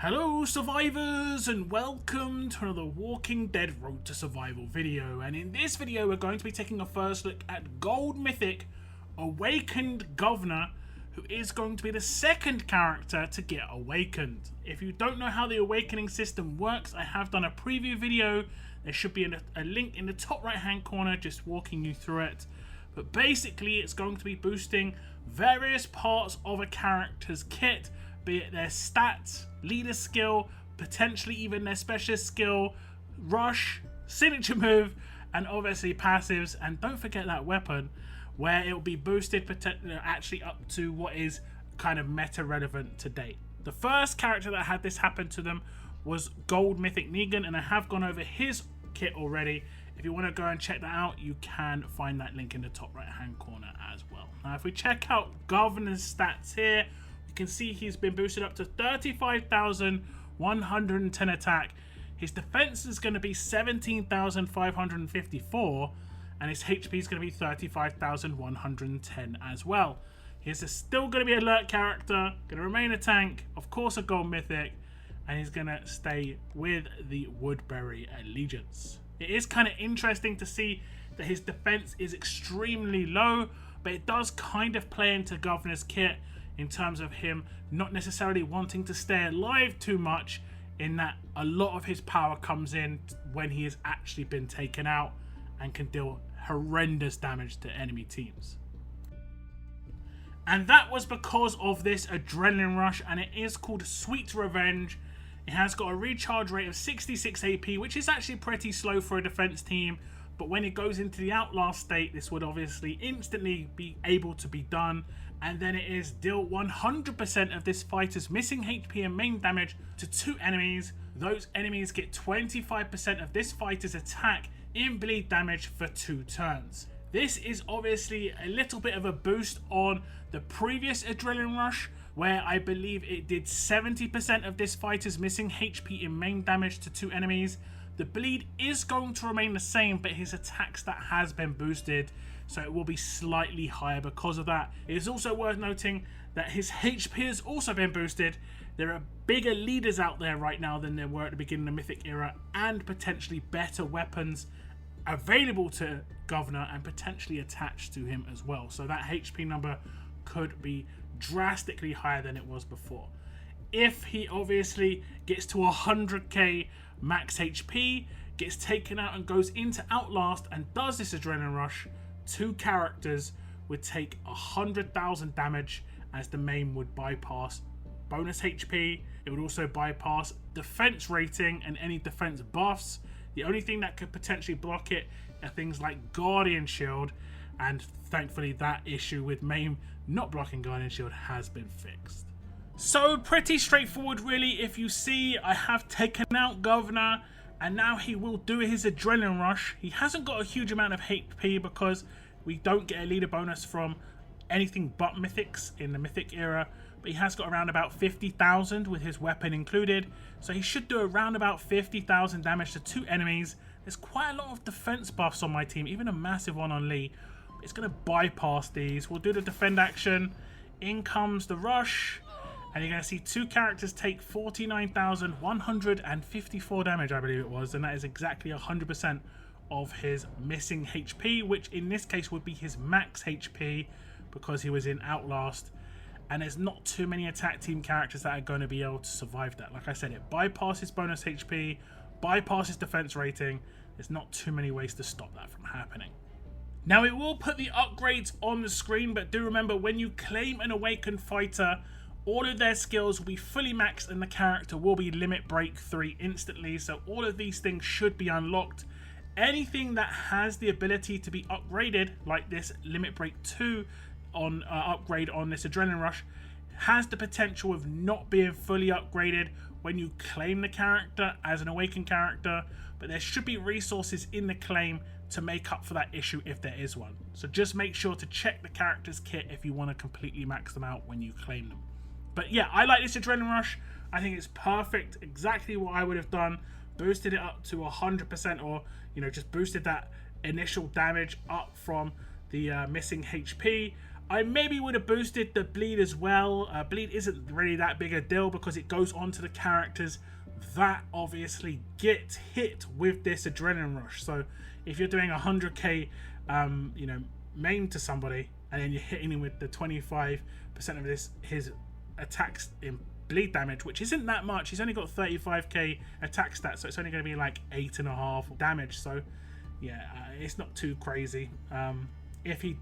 Hello survivors and welcome to another Walking Dead Road to Survival video, and in this video we're going to be taking a first look at Gold Mythic Awakened Governor, who is going to be the second character to get awakened. If you don't know how the awakening system works, I have done a preview video. There should be a link in the top right hand corner just walking you through it. But basically it's going to be boosting various parts of a character's kit, be it their stats, leader skill, potentially even their specialist skill, rush, signature move, and obviously passives. And don't forget that weapon, where it will be boosted actually up to what is kind of meta relevant to date. The first character that had this happen to them was Gold Mythic Negan, and I have gone over his kit already. If you want to go and check that out, you can find that link in the top right hand corner as well. Now if we check out Governor's stats here, you can see he's been boosted up to 35,110 attack. His defense is going to be 17,554, and his HP is going to be 35,110 as well. He's still going to be an alert character, going to remain a tank, of course a gold mythic, and he's going to stay with the Woodbury Allegiance. It is kind of interesting to see that his defense is extremely low, but it does kind of play into Governor's kit in terms of him not necessarily wanting to stay alive too much, in that a lot of his power comes in when he has actually been taken out and can deal horrendous damage to enemy teams. And that was because of this adrenaline rush, and it is called Sweet Revenge. It has got a recharge rate of 66 AP, which is actually pretty slow for a defense team, but when it goes into the Outlast state, this would obviously instantly be able to be done. And then it is deal 100% of this fighter's missing HP and main damage to 2 enemies. Those enemies get 25% of this fighter's attack in bleed damage for 2 turns. This is obviously a little bit of a boost on the previous adrenaline rush, where I believe it did 70% of this fighter's missing HP in main damage to 2 enemies. The bleed is going to remain the same, but his attack stat has been boosted, so it will be slightly higher because of that. It is also worth noting that his HP has also been boosted. There are bigger leaders out there right now than there were at the beginning of the Mythic era, and potentially better weapons available to Governor and potentially attached to him as well. So that HP number could be drastically higher than it was before. If he obviously gets to 100k max HP, gets taken out and goes into Outlast and does this adrenaline rush, 2 characters would take 100,000 damage, as the main would bypass bonus HP. It would also bypass defense rating and any defense buffs. The only thing that could potentially block it are things like Guardian Shield, and thankfully that issue with main not blocking Guardian Shield has been fixed. So pretty straightforward really. If you see, I have taken out Governor, and now he will do his adrenaline rush. He hasn't got a huge amount of HP because we don't get a leader bonus from anything but mythics in the Mythic era, but he has got around about 50,000 with his weapon included, so he should do around about 50,000 damage to 2 enemies. There's quite a lot of defense buffs on my team, even a massive one on Lee. It's going to bypass these. We'll do the defend action. In comes the rush, and you're going to see 2 characters take 49,154 damage, I believe it was, and that is exactly 100% of his missing HP, which in this case would be his max HP because he was in Outlast. And there's not too many attack team characters that are going to be able to survive that. Like I said, it bypasses bonus HP, bypasses defense rating. There's not too many ways to stop that from happening. Now it will put the upgrades on the screen, but do remember, when you claim an awakened fighter, all of their skills will be fully maxed and the character will be limit break 3 instantly. So all of these things should be unlocked. Anything that has the ability to be upgraded, like this limit break 2 on upgrade on this adrenaline rush, has the potential of not being fully upgraded when you claim the character as an awakened character, but there should be resources in the claim to make up for that issue if there is one. So just make sure to check the character's kit if you want to completely max them out when you claim them. But yeah, I like this adrenaline rush. I think it's perfect, exactly what I would have done. Boosted it up to 100%, or just boosted that initial damage up from the missing HP. I maybe would have boosted the bleed as well. Bleed isn't really that big a deal because it goes on to the characters that obviously get hit with this adrenaline rush. So if you're doing 100k, you know, main to somebody, and then you're hitting him with the 25% of his attacks in bleed damage, which isn't that much. He's only got 35k attack stats, so it's only going to be like 8.5 damage. So yeah, it's not too crazy. If he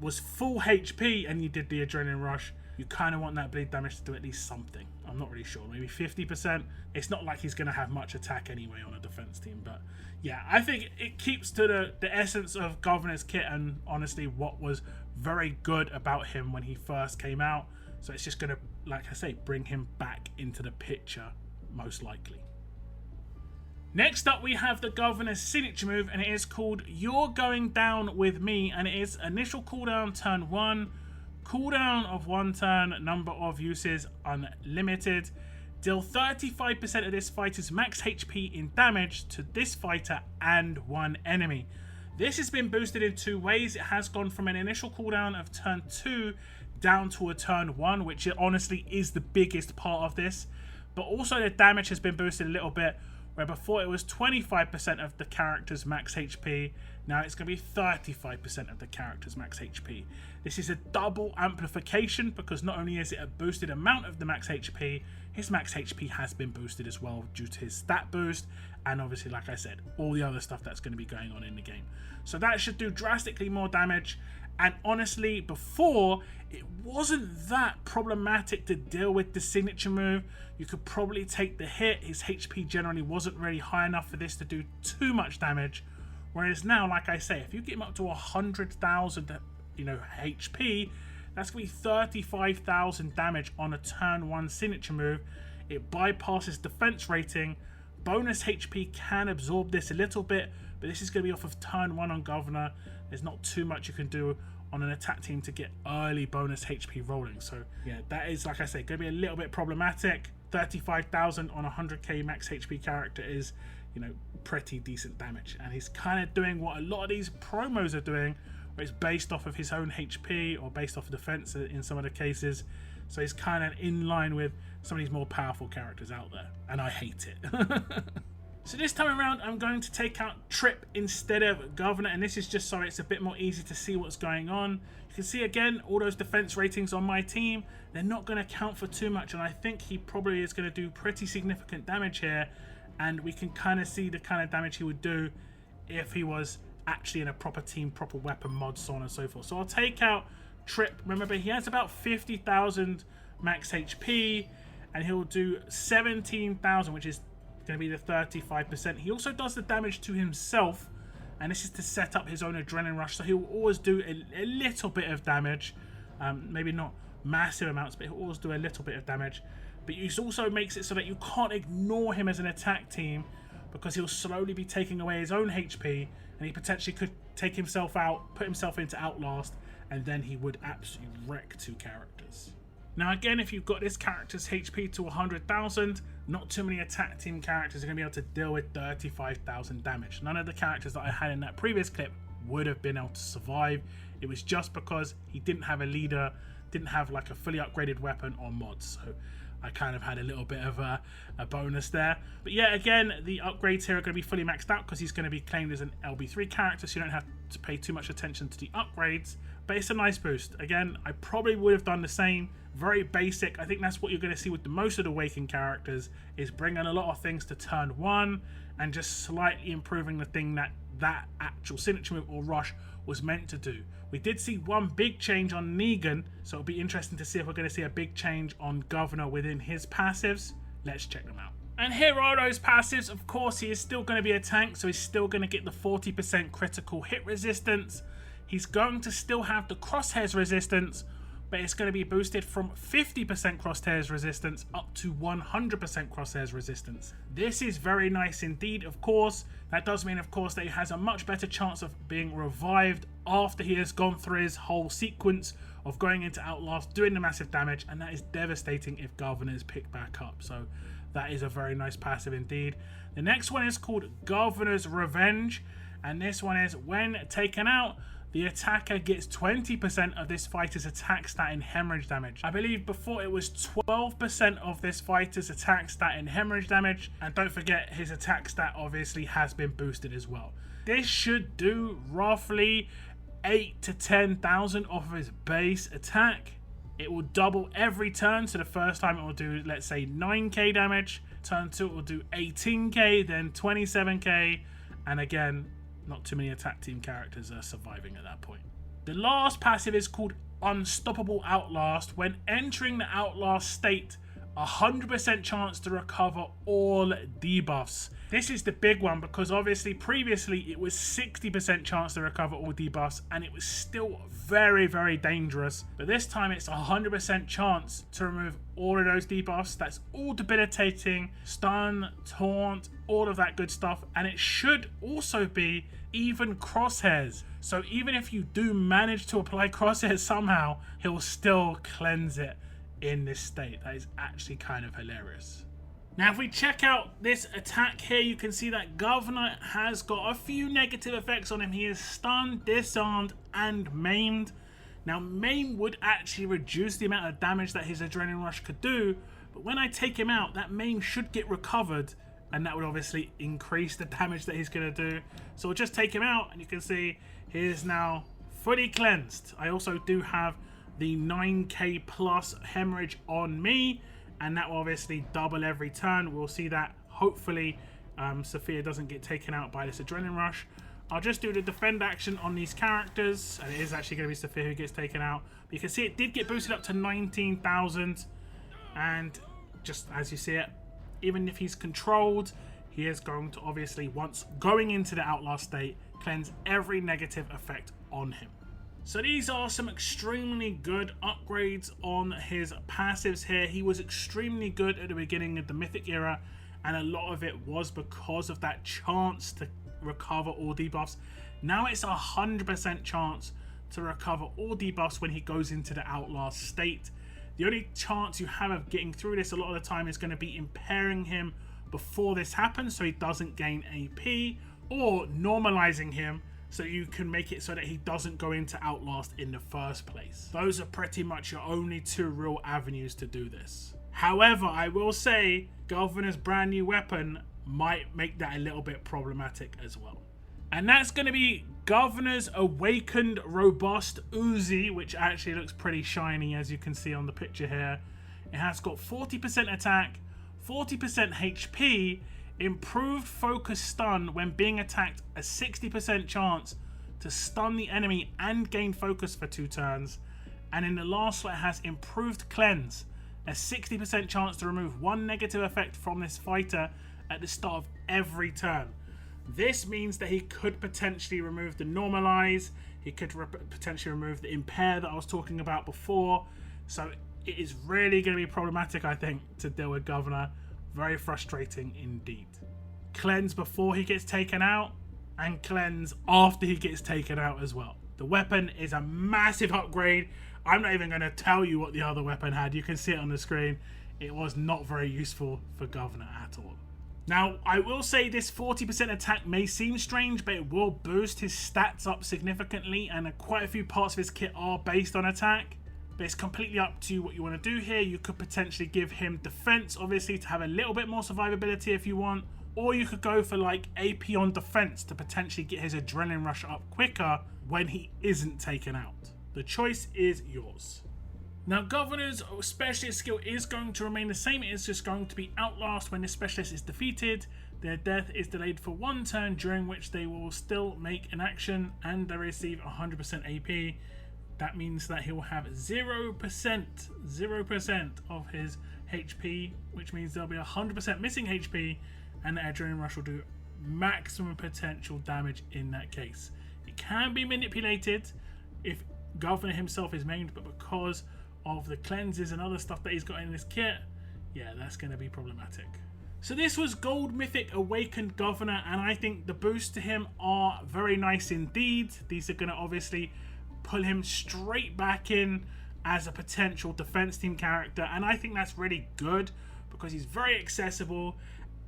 was full HP and you did the adrenaline rush, you kind of want that bleed damage to do at least something. I'm not really sure, maybe 50%. It's not like he's going to have much attack anyway on a defense team, but yeah, I think it keeps to the essence of Governor's kit, and honestly what was very good about him when he first came out. So it's just going to, like I say, bring him back into the picture most likely. Next up, we have the Governor's signature move, and it is called You're Going Down With Me, and it is initial cooldown turn 1, cooldown of 1 turn, number of uses unlimited. Deal 35% of this fighter's max HP in damage to this fighter and one enemy. This has been boosted in 2 ways. It has gone from an initial cooldown of turn 2 down to a turn 1, which honestly is the biggest part of this. But also the damage has been boosted a little bit, where before it was 25% of the character's max HP, now it's going to be 35% of the character's max HP. This is a double amplification because not only is it a boosted amount of the max HP, his max HP has been boosted as well due to his stat boost, and obviously, like I said, all the other stuff that's going to be going on in the game. So that should do drastically more damage. And honestly, before, it wasn't that problematic to deal with the signature move. You could probably take the hit. His HP generally wasn't really high enough for this to do too much damage. Whereas now, like I say, if you get him up to 100,000, you know, HP, that's going to be 35,000 damage on a turn 1 signature move. It bypasses defense rating. Bonus HP can absorb this a little bit, but this is going to be off of turn 1 on Governor. There's not too much you can do on an attack team to get early bonus HP rolling. So yeah, that is, like I say, going to be a little bit problematic. 35,000 on a 100k max HP character is, you know, pretty decent damage. And he's kind of doing what a lot of these promos are doing, where it's based off of his own HP or based off of defense in some of the cases. So he's kind of in line with some of these more powerful characters out there. And I hate it. So this time around, I'm going to take out Trip instead of Governor, and this is just so it's a bit more easy to see what's going on. You can see again, all those defense ratings on my team, they're not going to count for too much, and I think he probably is going to do pretty significant damage here, and we can kind of see the kind of damage he would do if he was actually in a proper team, proper weapon mod, so on and so forth. So I'll take out Trip. Remember, he has about 50,000 max HP, and he'll do 17,000, which is going to be the 35%. He also does the damage to himself, and this is to set up his own adrenaline rush, so he'll always do a little bit of damage, maybe not massive amounts, but he'll always do a little bit of damage. But it also makes it so that you can't ignore him as an attack team, because he'll slowly be taking away his own HP, and he potentially could take himself out, put himself into Outlast, and then he would absolutely wreck 2 characters. Now again, if you've got this character's HP to 100,000, not too many attack team characters are going to be able to deal with 35,000 damage. None of the characters that I had in that previous clip would have been able to survive. It was just because he didn't have a leader, didn't have like a fully upgraded weapon or mods. So I kind of had a little bit of a bonus there. But yeah, again, the upgrades here are going to be fully maxed out because he's going to be claimed as an LB3 character, so you don't have to pay too much attention to the upgrades. But it's a nice boost. Again, I probably would have done the same. Very basic. I think that's what you're going to see with most of the Awakened characters, is bringing a lot of things to turn 1 and just slightly improving the thing that actual signature move or rush was meant to do. We did see one big change on Negan, so it'll be interesting to see if we're going to see a big change on Governor within his passives. Let's check them out. And here are those passives. Of course, he is still going to be a tank, so he's still going to get the 40% critical hit resistance. He's going to still have the crosshairs resistance, but it's going to be boosted from 50% crosshairs resistance up to 100% crosshairs resistance. This is very nice indeed, of course. That does mean, of course, that he has a much better chance of being revived after he has gone through his whole sequence of going into Outlast, doing the massive damage, and that is devastating if Governor is picked back up. So that is a very nice passive indeed. The next one is called Governor's Revenge, and this one is when taken out, the attacker gets 20% of this fighter's attack stat in hemorrhage damage. I believe before it was 12% of this fighter's attack stat in hemorrhage damage, and don't forget his attack stat obviously has been boosted as well. This should do roughly 8 to 10,000 off of his base attack. It will double every turn, so the first time it will do, let's say, 9k damage. Turn 2 it will do 18k, then 27k, and again, not too many attack team characters are surviving at that point. The last passive is called Unstoppable Outlast. When entering the Outlast state, 100% chance to recover all debuffs. This is the big one because obviously previously it was 60% chance to recover all debuffs and it was still very, very dangerous. But this time it's 100% chance to remove all of those debuffs. That's all debilitating, stun, taunt, all of that good stuff. And it should also be even crosshairs. So even if you do manage to apply crosshairs somehow, he'll still cleanse it in this state. That is actually kind of hilarious. Now if we check out this attack here, you can see that Governor has got a few negative effects on him. He is stunned, disarmed, and maimed. Now maim would actually reduce the amount of damage that his Adrenaline Rush could do, but when I take him out, that maim should get recovered, and that would obviously increase the damage that he's going to do. So we'll just take him out, and you can see he is now fully cleansed. I also do have the 9k plus hemorrhage on me, and that will obviously double every turn. We'll see that hopefully Sophia doesn't get taken out by this Adrenaline Rush. I'll just do the defend action on these characters, and it is actually going to be Sophia who gets taken out. But you can see it did get boosted up to 19,000, and just as you see it, even if he's controlled, he is going to obviously, once going into the Outlast state, cleanse every negative effect on him. So these are some extremely good upgrades on his passives here. He was extremely good at the beginning of the Mythic era, and a lot of it was because of that chance to recover all debuffs. Now it's 100% chance to recover all debuffs when he goes into the Outlast state. The only chance you have of getting through this a lot of the time is going to be impairing him before this happens so he doesn't gain AP, or normalizing him so you can make it so that he doesn't go into Outlast in the first place. Those are pretty much your only two real avenues to do this. However, I will say Governor's brand new weapon might make that a little bit problematic as well. And that's going to be Governor's Awakened Robust Uzi, which actually looks pretty shiny as you can see on the picture here. It has got 40% attack, 40% HP, improved focus stun when being attacked, a 60% chance to stun the enemy and gain focus for 2 turns. And in the last slot it has improved cleanse, a 60% chance to remove 1 negative effect from this fighter at the start of every turn. This means that he could potentially remove the normalize, he could potentially remove the impair that I was talking about before. So it is really going to be problematic, I think, to deal with Governor. Very frustrating indeed. Cleanse before he gets taken out, and cleanse after he gets taken out as well. The weapon is a massive upgrade. I'm not even going to tell you what the other weapon had. You can see it on the screen. It was not very useful for Governor at all. Now, I will say this 40% attack may seem strange, but it will boost his stats up significantly, and quite a few parts of his kit are based on attack. But it's completely up to you what you want to do here. You could potentially give him defense, obviously, to have a little bit more survivability if you want. Or you could go for like AP on defense to potentially get his Adrenaline Rush up quicker when he isn't taken out. The choice is yours. Now, Governor's specialist skill is going to remain the same. It is just going to be Outlast. When this specialist is defeated, their death is delayed for 1 turn, during which they will still make an action and they receive 100% AP. That means that he will have 0% of his HP, which means there'll be 100% missing HP, and the Adrenaline Rush will do maximum potential damage in that case. It can be manipulated if Governor himself is maimed, but because of the cleanses and other stuff that he's got in his kit, yeah, that's going to be problematic. So this was Gold Mythic Awakened Governor, and I think the boosts to him are very nice indeed. These are going to obviously pull him straight back in as a potential defense team character, and I think that's really good because he's very accessible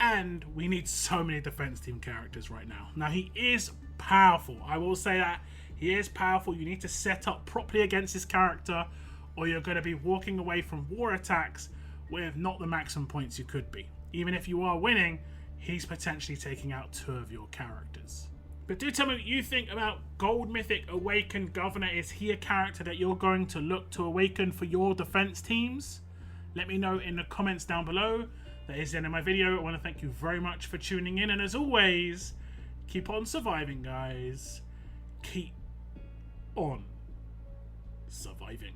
and we need so many defense team characters right now. Now, he is powerful. I will say that He is powerful. You need to set up properly against his character, or you're going to be walking away from war attacks with not the maximum points you could be. Even if you are winning, he's potentially taking out 2 of your characters. But do tell me what you think about Gold Mythic Awakened Governor. Is he a character that you're going to look to awaken for your defense teams? Let me know in the comments down below. That is the end of my video. I want to thank you very much for tuning in. And as always, keep on surviving, guys. Keep on surviving.